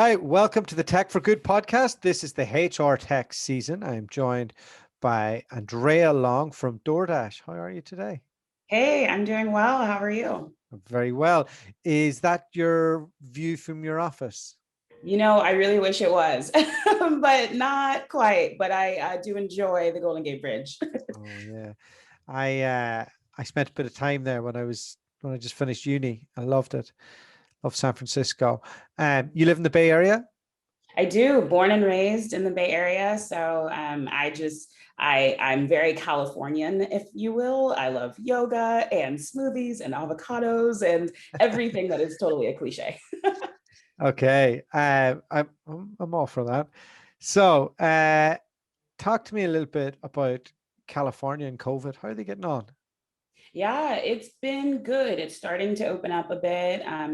Hi, welcome to the Tech for Good podcast. This is the HR Tech season. I am joined by Andrea Long from DoorDash. How are you today? Hey, I'm doing well. How are you? Very well. Is that your view from your office? I really wish it was, but not quite. But I do enjoy the Golden Gate Bridge. Oh yeah. I spent a bit of time there when I just finished uni. I loved it. Love San Francisco. You live in the Bay Area? I do, born and raised in the Bay Area. So I'm very Californian, if you will. I love yoga and smoothies and avocados and everything that is totally a cliche. Okay. I'm all for that. So talk to me a little bit about California and COVID. How are they getting on? Yeah, it's been good. It's starting to open up a bit. I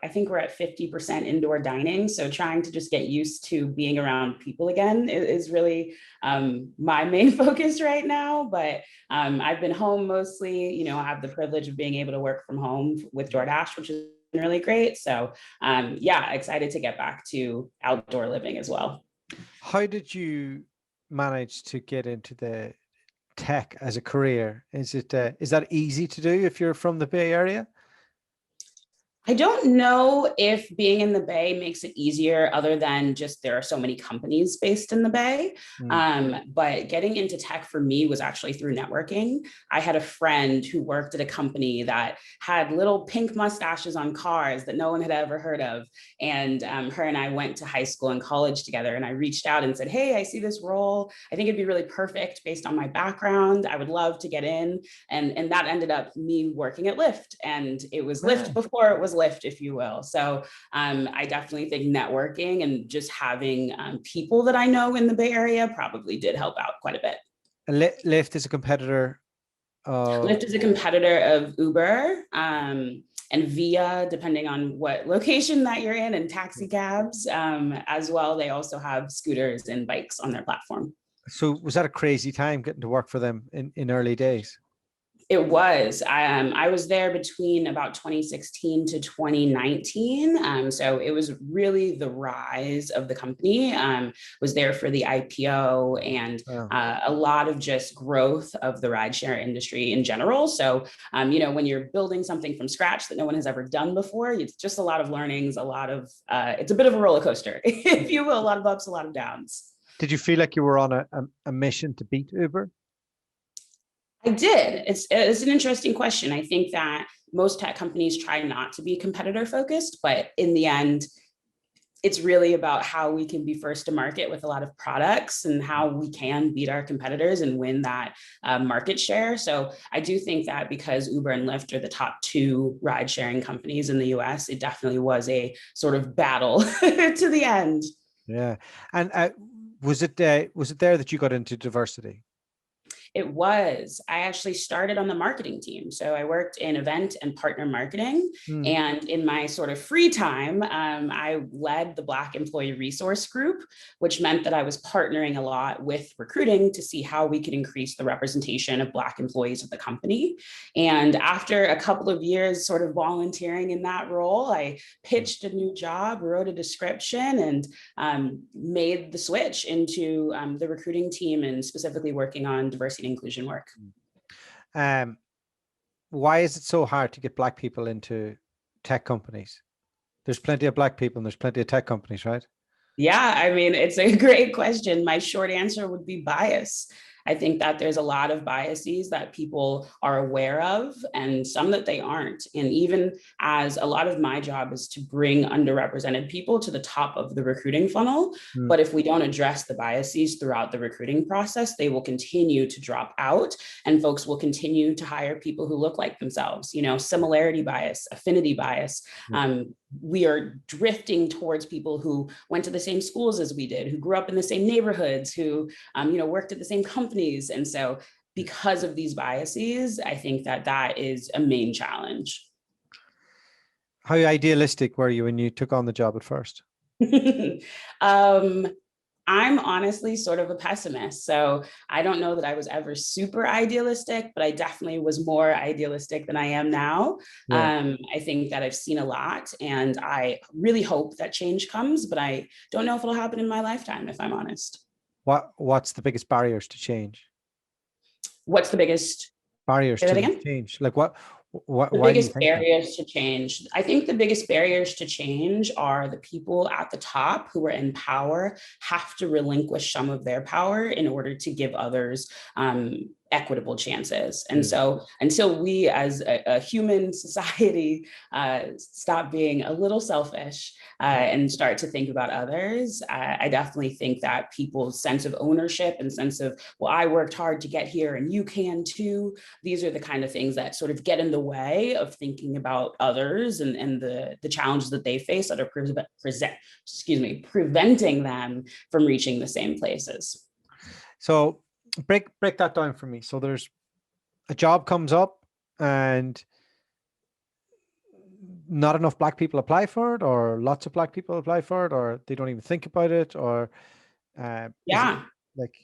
think we're at 50% indoor dining. So trying to just get used to being around people again is really my main focus right now. But I've been home mostly. I have the privilege of being able to work from home with DoorDash, which is really great. So yeah, excited to get back to outdoor living as well. How did you manage to get into the tech as a career? Is that easy to do if you're from the Bay Area? I don't know if being in the Bay makes it easier, other than just there are so many companies based in the Bay. Mm. But getting into tech for me was actually through networking. I had a friend who worked at a company that had little pink mustaches on cars that no one had ever heard of. And her and I went to high school and college together. And I reached out and said, hey, I see this role. I think it'd be really perfect based on my background. I would love to get in. And that ended up me working at Lyft. And it was Lyft Ah. before it was Lyft, if you will. So I definitely think networking and just having people that I know in the Bay Area probably did help out quite a bit. Lyft is a competitor of. Lyft is a competitor of Uber and Via, depending on what location that you're in, and taxi cabs as well. They also have scooters and bikes on their platform. So was that a crazy time getting to work for them in early days? It was. I was there between about 2016 to 2019. So it was really the rise of the company. Was there for the IPO and Oh. a lot of just growth of the rideshare industry in general. So, when you're building something from scratch that no one has ever done before, it's just a lot of learnings, it's a bit of a roller coaster, if you will, a lot of ups, a lot of downs. Did you feel like you were on a mission to beat Uber? I did. It's an interesting question. I think that most tech companies try not to be competitor focused, but in the end, it's really about how we can be first to market with a lot of products and how we can beat our competitors and win that market share. So I do think that because Uber and Lyft are the top two ride sharing companies in the US, it definitely was a sort of battle to the end. Yeah. And was it there that you got into diversity? It was. I actually started on the marketing team. So I worked in event and partner marketing. Mm. And in my sort of free time, I led the Black Employee Resource Group, which meant that I was partnering a lot with recruiting to see how we could increase the representation of Black employees at the company. And after a couple of years sort of volunteering in that role, I pitched a new job, wrote a description, and made the switch into the recruiting team and specifically working on diversity and inclusion work. Um, why is it so hard to get Black people into tech companies? There's plenty of Black people and there's plenty of tech companies, right? Yeah, I mean, it's a great question. My short answer would be bias. I think that there's a lot of biases that people are aware of and some that they aren't. And even as a lot of my job is to bring underrepresented people to the top of the recruiting funnel. Mm. But if we don't address the biases throughout the recruiting process, they will continue to drop out and folks will continue to hire people who look like themselves, similarity bias, affinity bias. We are drifting towards people who went to the same schools as we did, who grew up in the same neighborhoods, who worked at the same companies. And so because of these biases, I think that is a main challenge. How idealistic were you when you took on the job at first? um, I'm honestly sort of a pessimist. So I don't know that I was ever super idealistic, but I definitely was more idealistic than I am now. Yeah. I think that I've seen a lot and I really hope that change comes, but I don't know if it'll happen in my lifetime, if I'm honest. What's the biggest barriers to change? What's the biggest, Barriers say to that the again? change? Like The why do you biggest think that? barriers to change. I think the biggest barriers to change are the people at the top who are in power have to relinquish some of their power in order to give others equitable chances. And Mm. so until we as a human society stop being a little selfish and start to think about others, I definitely think that people's sense of ownership and sense of, well, I worked hard to get here and you can too, these are the kind of things that sort of get in the way of thinking about others and the challenges that they face that are preventing them from reaching the same places. So break that down for me. So there's a job comes up and not enough black people apply for it, or lots of black people apply for it, or they don't even think about it, or is it Yeah.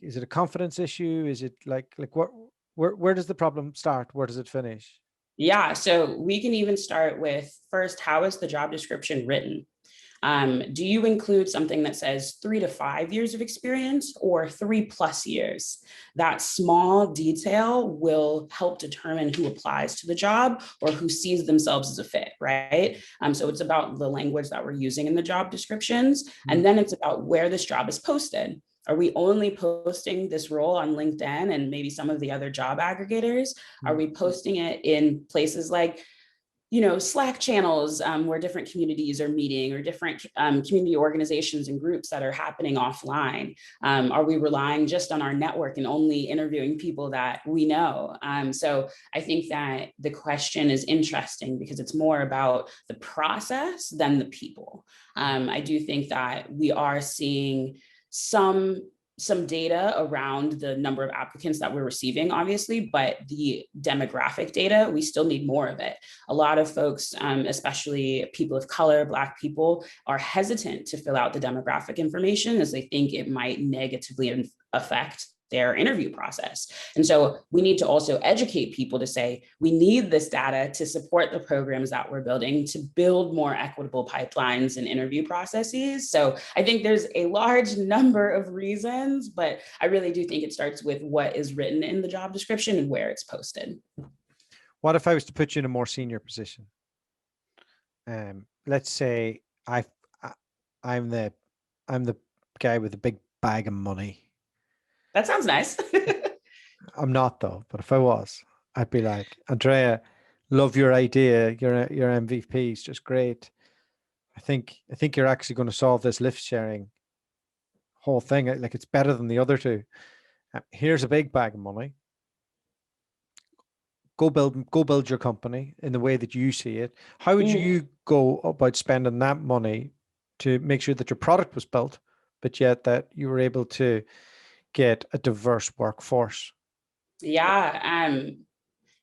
is it a confidence issue? Is it like what where does the problem start? Where does it finish? Yeah. So we can even start with first, how is the job description written? Do you include something that says 3 to 5 years of experience or 3+ years? That small detail will help determine who applies to the job or who sees themselves as a fit, right? So it's about the language that we're using in the job descriptions. And then it's about where this job is posted. Are we only posting this role on LinkedIn and maybe some of the other job aggregators? Are we posting it in places like Slack channels where different communities are meeting or different community organizations and groups that are happening offline? Are we relying just on our network and only interviewing people that we know? So I think that the question is interesting because it's more about the process than the people. I do think that we are seeing some data around the number of applicants that we're receiving, obviously, but the demographic data, we still need more of it. A lot of folks, especially people of color, Black people, are hesitant to fill out the demographic information as they think it might negatively affect their interview process. And so we need to also educate people to say, we need this data to support the programs that we're building to build more equitable pipelines and interview processes. So I think there's a large number of reasons, but I really do think it starts with what is written in the job description and where it's posted. What if I was to put you in a more senior position? Let's say I, I'm the guy with a big bag of money. That sounds nice. I'm not though, but if I was, I'd be like, Andrea, love your idea. Your MVP is just great. I think you're actually going to solve this lift sharing whole thing. Like it's better than the other two. Here's a big bag of money. Go build your company in the way that you see it. How would you go about spending that money to make sure that your product was built, but yet that you were able to get a diverse workforce? Yeah.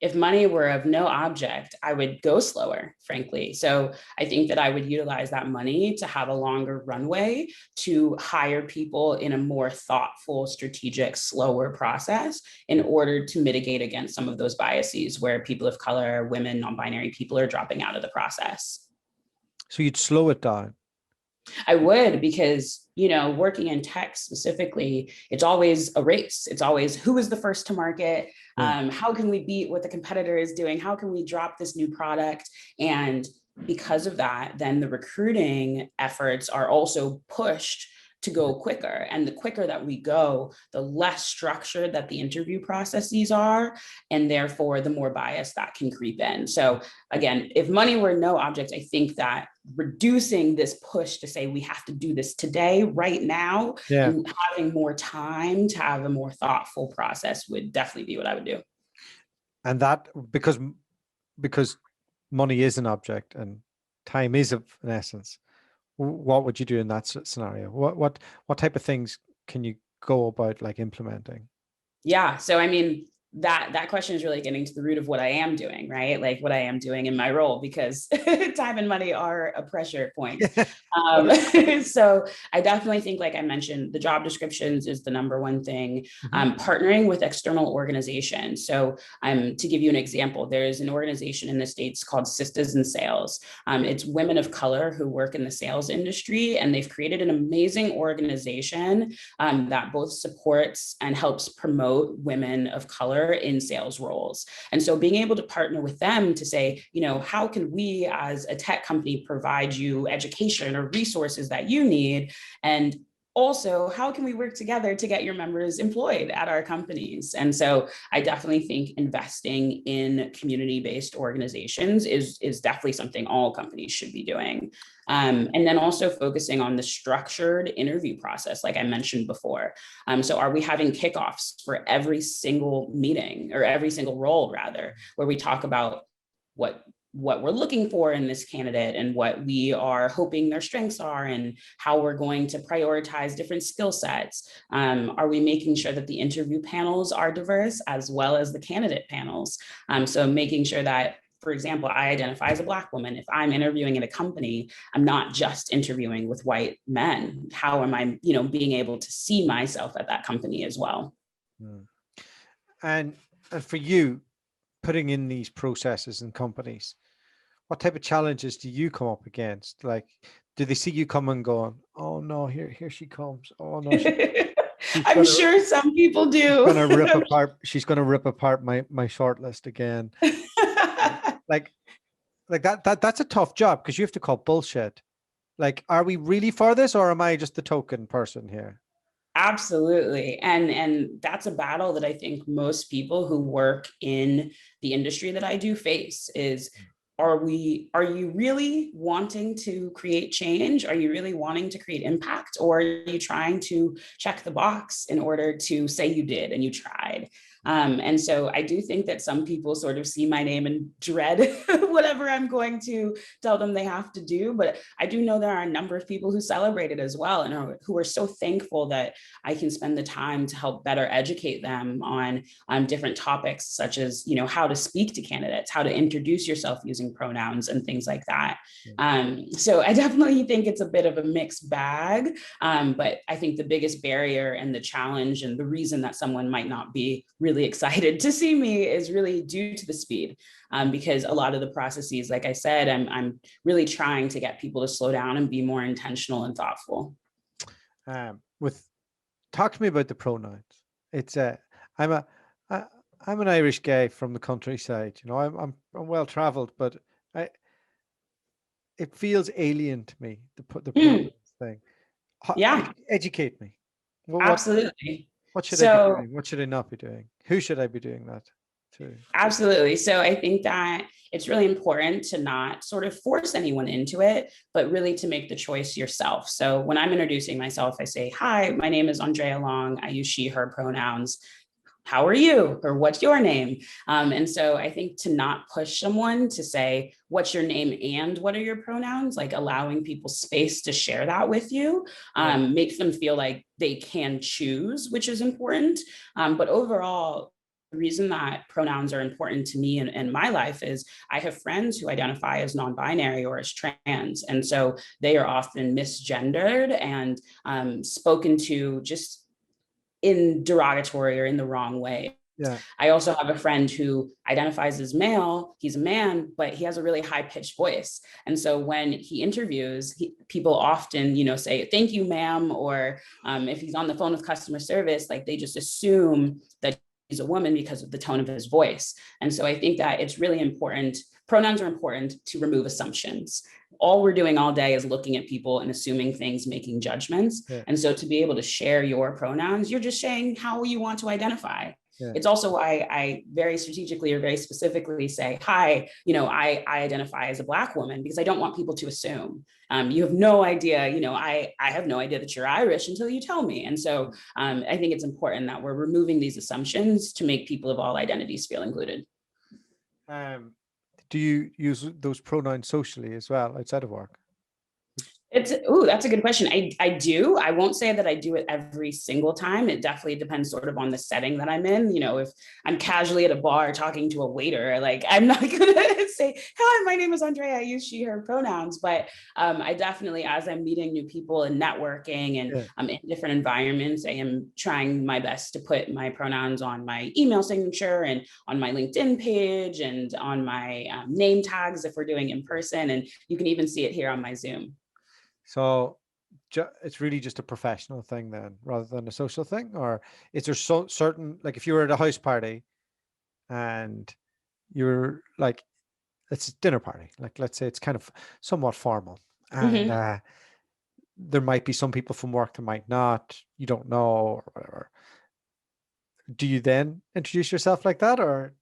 If money were of no object, I would go slower, frankly. So I think that I would utilize that money to have a longer runway to hire people in a more thoughtful, strategic, slower process in order to mitigate against some of those biases where people of color, women, non-binary people are dropping out of the process. So you'd slow it down. I would, because, working in tech specifically, it's always a race. It's always who is the first to market? How can we beat what the competitor is doing? How can we drop this new product? And because of that, then the recruiting efforts are also pushed to go quicker. And the quicker that we go, the less structured that the interview processes are, and therefore the more bias that can creep in. So again, if money were no object, I think that reducing this push to say we have to do this today, right now, and having more time to have a more thoughtful process would definitely be what I would do. And that because money is an object and time is of an essence. What would you do in that scenario? What type of things can you go about like implementing? Yeah. So, I mean, that question is really getting to the root of what I am doing, right? Like what I am doing in my role, because time and money are a pressure point. So I definitely think, like I mentioned, the job descriptions is the number one thing. Partnering with external organizations. So to give you an example, there's an organization in the States called Sisters in Sales. It's women of color who work in the sales industry, and they've created an amazing organization that both supports and helps promote women of color in sales roles. And so being able to partner with them to say, how can we as a tech company provide you education or resources that you need? And also, how can we work together to get your members employed at our companies? And so I definitely think investing in community-based organizations is definitely something all companies should be doing. And then also focusing on the structured interview process, like I mentioned before. So are we having kickoffs for every single meeting, or every single role rather, where we talk about what we're looking for in this candidate and what we are hoping their strengths are and how we're going to prioritize different skill sets? Are we making sure that the interview panels are diverse as well as the candidate panels? So making sure that, for example, I identify as a Black woman. If I'm interviewing at a company, I'm not just interviewing with white men. How am I, being able to see myself at that company as well? And for you, putting in these processes in companies, what type of challenges do you come up against? Like, do they see you come and going, oh no, here she comes. Oh no, I'm sure some people do. She's gonna rip apart my shortlist again. like that's a tough job, because you have to call bullshit. Like, are we really for this, or am I just the token person here? Absolutely. And that's a battle that I think most people who work in the industry that I do face is, are you really wanting to create change? Are you really wanting to create impact? Or are you trying to check the box in order to say you did and you tried? And so I do think that some people sort of see my name and dread whatever I'm going to tell them they have to do. But I do know there are a number of people who celebrate it as well, and who are so thankful that I can spend the time to help better educate them on different topics, such as, how to speak to candidates, how to introduce yourself using pronouns and things like that. So I definitely think it's a bit of a mixed bag. But I think the biggest barrier and the challenge and the reason that someone might not be really excited to see me is really due to the speed. Because a lot of the processes, like I said, I'm really trying to get people to slow down and be more intentional and thoughtful. Talk to me about the pronouns. It's I'm an Irish guy from the countryside. I'm well traveled, but it feels alien to me, the pronouns thing. Yeah, educate me. Absolutely. What should I be doing? What should I not be doing? Who should I be doing that to? Absolutely. So I think that it's really important to not sort of force anyone into it, but really to make the choice yourself. So when I'm introducing myself, I say, hi, my name is Andrea Long. I use she, her pronouns. How are you? Or what's your name? And so I think to not push someone to say, what's your name and what are your pronouns, like allowing people space to share that with you, makes them feel like they can choose, which is important. But overall, the reason that pronouns are important to me in my life is I have friends who identify as non-binary or as trans. And so they are often misgendered and spoken to just in derogatory or in the wrong way. Yeah. I also have a friend who identifies as male. He's a man, but he has a really high-pitched voice. And so when he interviews, people often, say, thank you, ma'am. Or if he's on the phone with customer service, like they just assume that he's a woman because of the tone of his voice. And so I think that it's really important. Pronouns are important to remove assumptions. All we're doing all day is looking at people and assuming things, making judgments. Yeah. And so to be able to share your pronouns, you're just sharing how you want to identify. Yeah. It's also why I very strategically or very specifically say, hi, I identify as a Black woman, because I don't want people to assume. You have no idea, I have no idea that you're Irish until you tell me. And so I think it's important that we're removing these assumptions to make people of all identities feel included. Do you use those pronouns socially as well, outside of work? That's a good question. I do. I won't say that I do it every single time. It definitely depends sort of on the setting that I'm in. You know, if I'm casually at a bar talking to a waiter, like I'm not gonna say, "Hi, my name is Andrea. I use she, her pronouns." But I definitely, as I'm meeting new people and networking, and Yeah. I'm in different environments, I am trying my best to put my pronouns on my email signature and on my LinkedIn page and on my name tags if we're doing in person. And you can even see it here on my Zoom. So it's really just a professional thing then, rather than a social thing, or is there certain, like if you were at a house party and you're like, it's a dinner party, like let's say it's kind of somewhat formal, and Mhm. there might be some people from work that might not, you don't know, or whatever. Do you then introduce yourself like that, or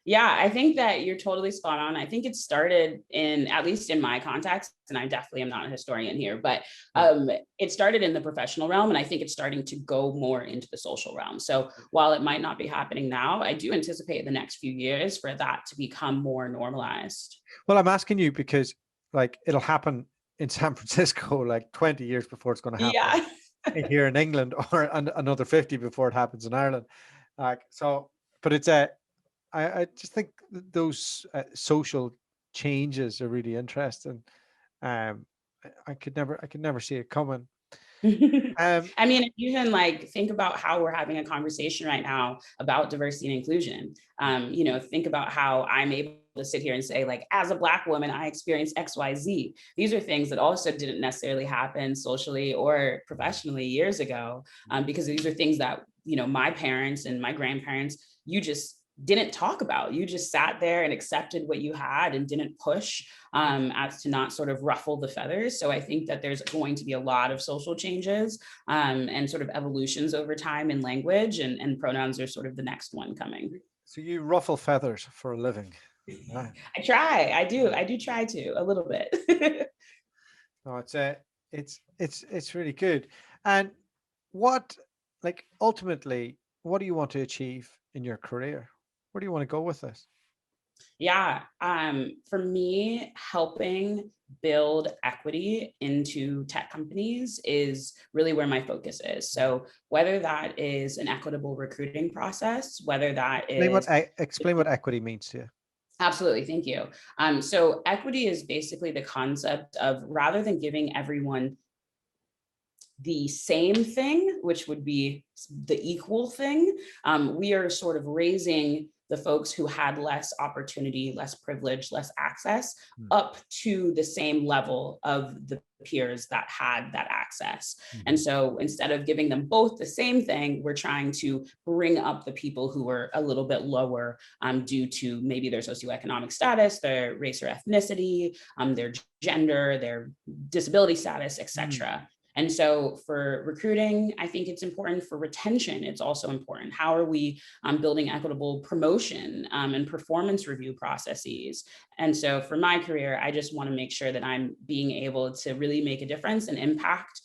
Yeah, I think that you're totally spot on. I think it started in, at least in my context, and I definitely am not a historian here, but yeah, it started in the professional realm, and I think it's starting to go more into the social realm. So while it might not be happening now, I do anticipate the next few years for that to become more normalized. well, I'm asking you because like it'll happen in San Francisco like 20 years before it's going to happen Yeah. here in England, or another 50 before it happens in Ireland. Like so, but it's a I just think those social changes are really interesting. I could never see it coming. Um, I mean, even like think about how we're having a conversation right now about diversity and inclusion. You know, think about how I'm able to sit here and say, like, as a Black woman, I experienced XYZ. These are things that also didn't necessarily happen socially or professionally years ago, because these are things that, you know, my parents and my grandparents, you just didn't talk about. You just sat there and accepted what you had and didn't push, as to not sort of ruffle the feathers. So I think that there's going to be a lot of social changes, and sort of evolutions over time in language, and pronouns are sort of the next one coming. so you ruffle feathers for a living. Right. I try, I do try to a little bit. No, it's really good. And what, like ultimately, what do you want to achieve in your career? Where do you want to go with this? Yeah, for me, helping build equity into tech companies is really where my focus is. So whether that is an equitable recruiting process, whether that is Explain what equity means to you. absolutely, thank you. So equity is basically the concept of, rather than giving everyone the same thing, which would be the equal thing, we are sort of raising the folks who had less opportunity, less privilege, less access Mm, up to the same level of the peers that had that access. And mhm, so instead of giving them both the same thing, we're trying to bring up the people who are a little bit lower, due to maybe their socioeconomic status, their race or ethnicity, their gender, their disability status, mm. etc. And so for recruiting, I think it's important. For retention, it's also important. How are we building equitable promotion, and performance review processes? And so for my career, I just want to make sure that I'm being able to really make a difference and impact,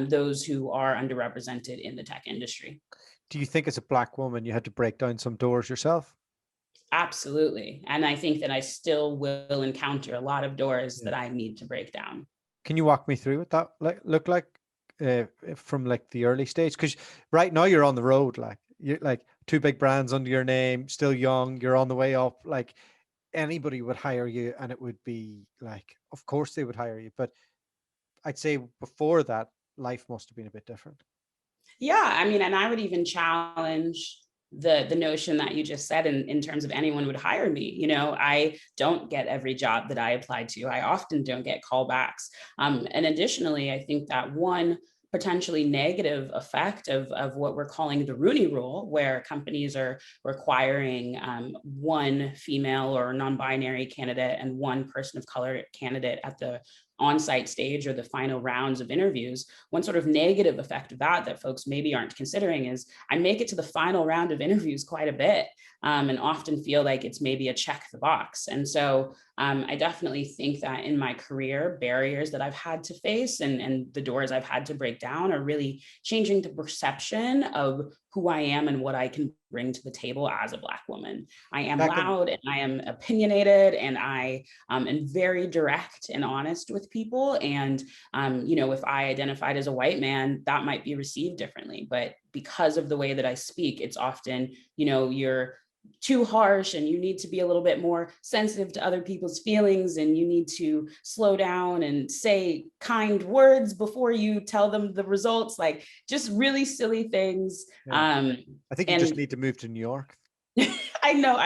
those who are underrepresented in the tech industry. Do you think as a Black woman you had to break down some doors yourself? Absolutely. And I think that I still will encounter a lot of doors Yeah. that I need to break down. Can you walk me through what that look like, from like the early stage? Because right now you're on the road, like you're like two big brands under your name, still young, you're on the way up. Like anybody would hire you, and it would be like, of course they would hire you. But I'd say before that, life must have been a bit different. Yeah, I mean, and I would even challenge the notion that you just said in terms of anyone would hire me. You know, I don't get every job that I apply to. I often don't get callbacks. And additionally, I think that one potentially negative effect of what we're calling the Rooney Rule, where companies are requiring, one female or non-binary candidate and one person of color candidate at the on-site stage or the final rounds of interviews. One sort of negative effect of that that folks maybe aren't considering is I make it to the final round of interviews quite a bit. and often feel like it's maybe a check the box. And so I definitely think that in my career, barriers that I've had to face and the doors I've had to break down are really changing the perception of who I am and what I can bring to the table as a Black woman. I am That can, loud and I am opinionated and I am very direct and honest with people. And, if I identified as a white man, that might be received differently. But because of the way that I speak, it's often, you're too harsh and you need to be a little bit more sensitive to other people's feelings and you need to slow down and say kind words before you tell them the results, like just really silly things. yeah. I think you just And need to move to New York. I know,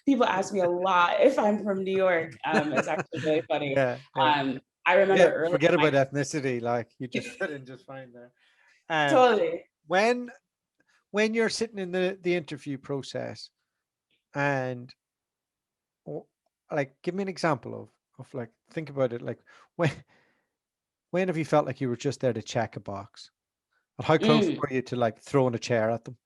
people ask me a lot if I'm from New York. It's actually really funny. Yeah, yeah. I remember early Forget in my about ethnicity. Like you just fit in just fine there. totally. When you're sitting in the interview process and like give me an example of like think about it, like when have you felt like you were just there to check a box? And how close Mm. were you to like throwing a chair at them?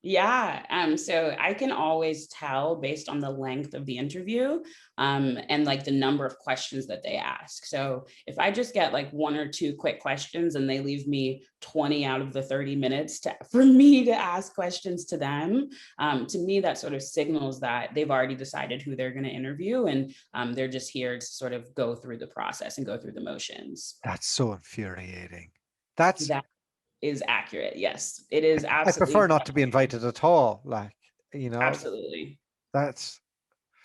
Yeah. So I can always tell based on the length of the interview, and like the number of questions that they ask. So if I just get like one or two quick questions and they leave me 20 out of the 30 minutes for me to ask questions to them, to me, that sort of signals that they've already decided who they're going to interview. And they're just here to sort of go through the process and go through the motions. That's so infuriating. That's That is accurate. Yes, it is I prefer absolutely. not to be invited at all. Like, Absolutely. that's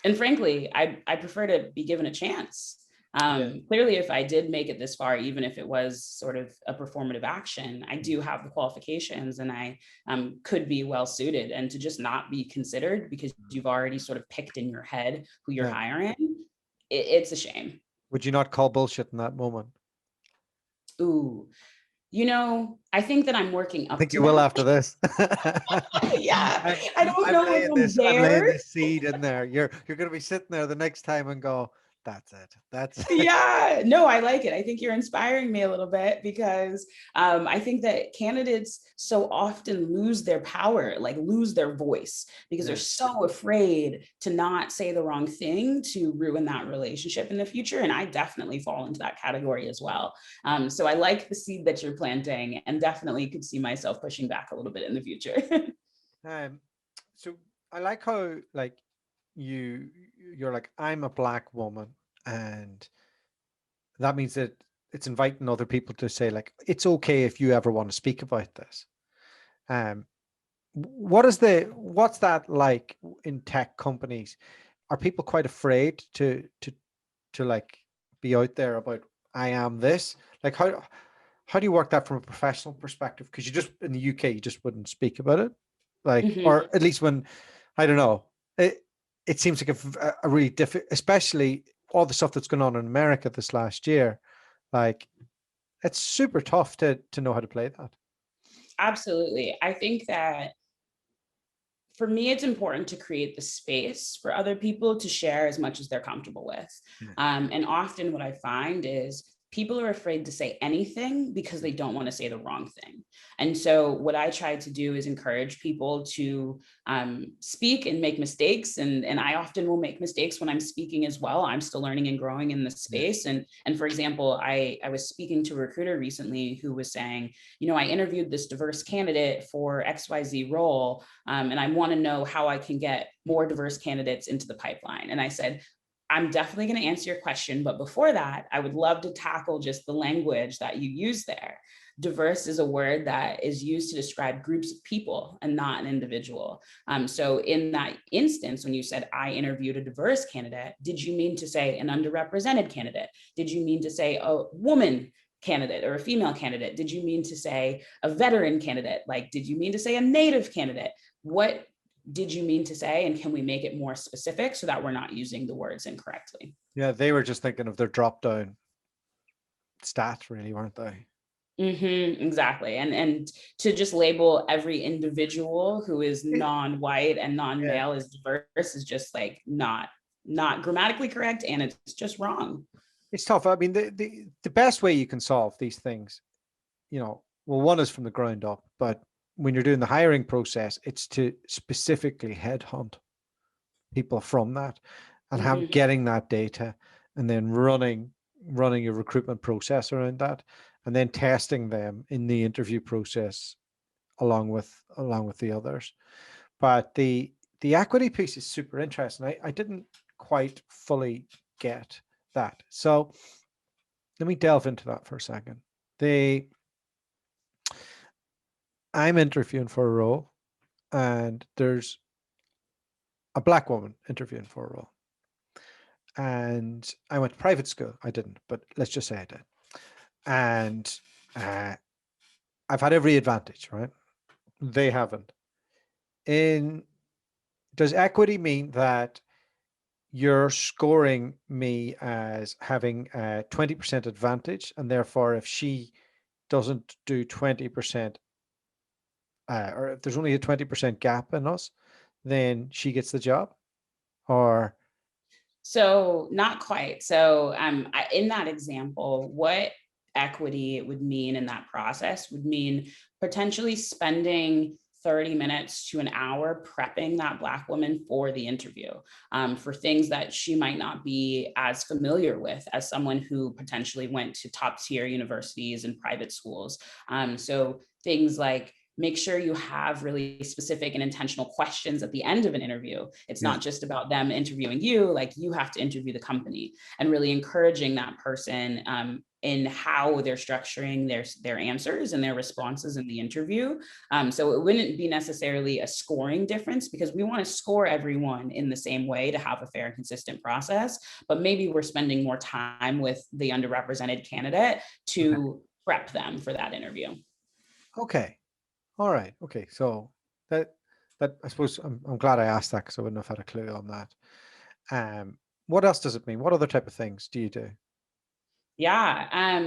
And frankly, I prefer to be given a chance. yeah. Clearly, if I did make it this far, even if it was sort of a performative action, I do have the qualifications and I could be well suited. And to just not be considered because you've already sort of picked in your head who you're Yeah. hiring, it's a shame. Would you not call bullshit in that moment? Ooh, I think that I'm working I up think to you will that. after this. Yeah, I'm, I don't know if I'm I'm laying there. this seed in there. You're going to be sitting there the next time and go, that's it. That's it. Yeah, no, I like it. I think you're inspiring me a little bit because I think that candidates so often lose their power, like lose their voice because they're Yeah. so afraid to not say the wrong thing to ruin that relationship in the future. And I definitely fall into that category as well. So I like the seed that you're planting and definitely could see myself pushing back a little bit in the future. So I like how like you're like, I'm a Black woman, and that means that it's inviting other people to say like, it's okay if you ever want to speak about this. Um, what's that like in tech companies? Are people quite afraid to like be out there about I am this? Like how do you work that from a professional perspective? Because you just in the UK you just wouldn't speak about it, like, Mhm. or at least when I don't know. It seems like a really difficult, especially all the stuff that's going on in America this last year. Like it's super tough to know how to play that. Absolutely. I think that for me, it's important to create the space for other people to share as much as they're comfortable with. Yeah. And often what I find is people are afraid to say anything because they don't want to say the wrong thing. And so what I try to do is encourage people to speak and make mistakes. And I often will make mistakes when I'm speaking as well. I'm still learning and growing in this Yeah. space. And for example, I was speaking to a recruiter recently who was saying, I interviewed this diverse candidate for XYZ role, and I want to know how I can get more diverse candidates into the pipeline. And I said, I'm definitely going to answer your question. But before that, I would love to tackle just the language that you use there. Diverse is a word that is used to describe groups of people and not an individual. So in that instance, when you said I interviewed a diverse candidate, did you mean to say an underrepresented candidate? Did you mean to say a woman candidate or a female candidate? Did you mean to say a veteran candidate? Like, did you mean to say a native candidate? What did you mean to say? And can we make it more specific so that we're not using the words incorrectly? Yeah, they were just thinking of their drop down stats, really, weren't they? Exactly. And to just label every individual who is It- non-white and yeah, non-male as diverse is just like not grammatically correct, and it's just wrong. it's tough. I mean, the best way you can solve these things, well, one is from the ground up, but when you're doing the hiring process, it's to specifically headhunt people from that and Mhm. getting that data and then running a recruitment process around that and then testing them in the interview process along with the others. But the equity piece is super interesting. I didn't quite fully get that. So let me delve into that for a second. I'm interviewing for a role and there's a black woman interviewing for a role. And I went to private school. I didn't, but let's just say I did. And I've had every advantage, right? They haven't. Does equity mean that you're scoring me as having a 20% advantage, and therefore if she doesn't do 20%, or if there's only a 20% gap in us, then she gets the job? Or So not quite. So in that example, what equity would mean in that process would mean potentially spending 30 minutes to an hour prepping that Black woman for the interview, for things that she might not be as familiar with as someone who potentially went to top tier universities and private schools. So things like make sure you have really specific and intentional questions at the end of an interview. It's yeah, not just about them interviewing you, like you have to interview the company, and really encouraging that person in how they're structuring their answers and their responses in the interview. So it wouldn't be necessarily a scoring difference, because we want to score everyone in the same way to have a fair and consistent process. But maybe we're spending more time with the underrepresented candidate okay, to prep them for that interview. okay, all right, okay. So that I suppose I'm glad I asked that because I wouldn't have had a clue on that. What else does it mean? What other type of things do you do? Yeah.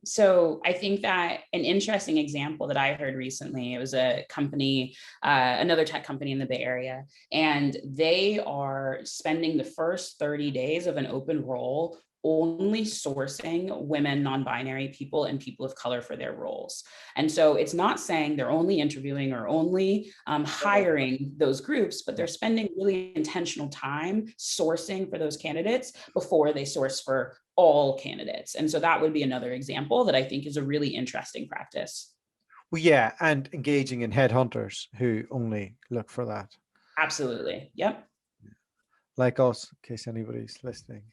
So I think that an interesting example that I heard recently, it was a company, another tech company in the Bay Area, and they are spending the first 30 days of an open role only sourcing women, non-binary people, and people of color for their roles. And so it's not saying they're only interviewing or only hiring those groups, but they're spending really intentional time sourcing for those candidates before they source for all candidates. And so that would be another example that I think is a really interesting practice. Well, yeah, and engaging in headhunters who only look for that, Absolutely. Yep. like us, in case anybody's listening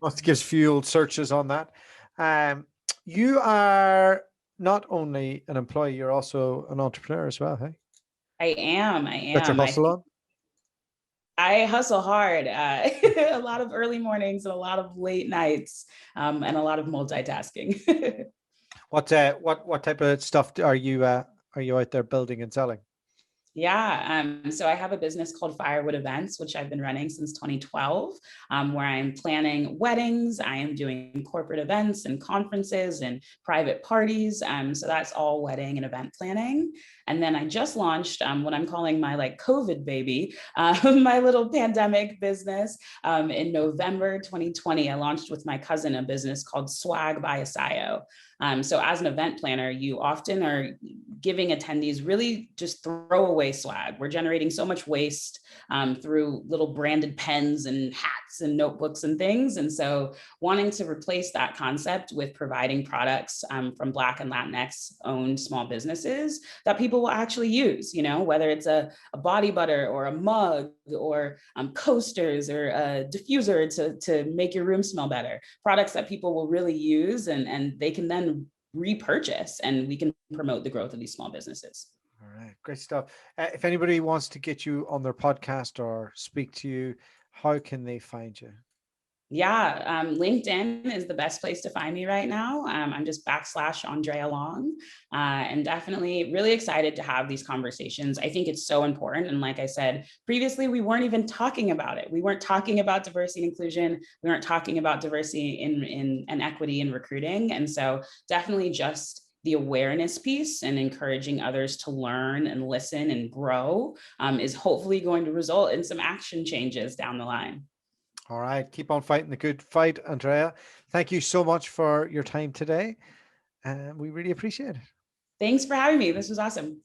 wants to give fuel searches on that. Um, you are not only an employee, you're also an entrepreneur as well, hey? I am. I Got your am. I hustle think on? I hustle hard. A lot of early mornings and a lot of late nights, and a lot of multitasking. What type of stuff are you out there building and selling? Yeah. So I have a business called Firewood Events, which I've been running since 2012, where I'm planning weddings. I am doing corporate events and conferences and private parties. So that's all wedding and event planning. And then I just launched what I'm calling my like COVID baby, my little pandemic business. In November 2020, I launched with my cousin a business called Swag by Asayo. So as an event planner, you often are giving attendees really just throwaway swag. We're generating so much waste through little branded pens and hats and notebooks and things. And so wanting to replace that concept with providing products from Black and Latinx owned small businesses that people will actually use, you know, whether it's a body butter or a mug or coasters or a diffuser to make your room smell better, products that people will really use and they can then repurchase, and we can promote the growth of these small businesses. All right, great stuff. If anybody wants to get you on their podcast or speak to you, how can they find you? Yeah, LinkedIn is the best place to find me right now. I'm just / Andrea Long, and definitely really excited to have these conversations. I think it's so important. And like I said previously, we weren't even talking about it. We weren't talking about diversity and inclusion. We weren't talking about diversity in and equity in recruiting. And so definitely just the awareness piece and encouraging others to learn and listen and grow is hopefully going to result in some action changes down the line. All right, keep on fighting the good fight, Andrea. Thank you so much for your time today, and we really appreciate it. Thanks for having me. This was awesome.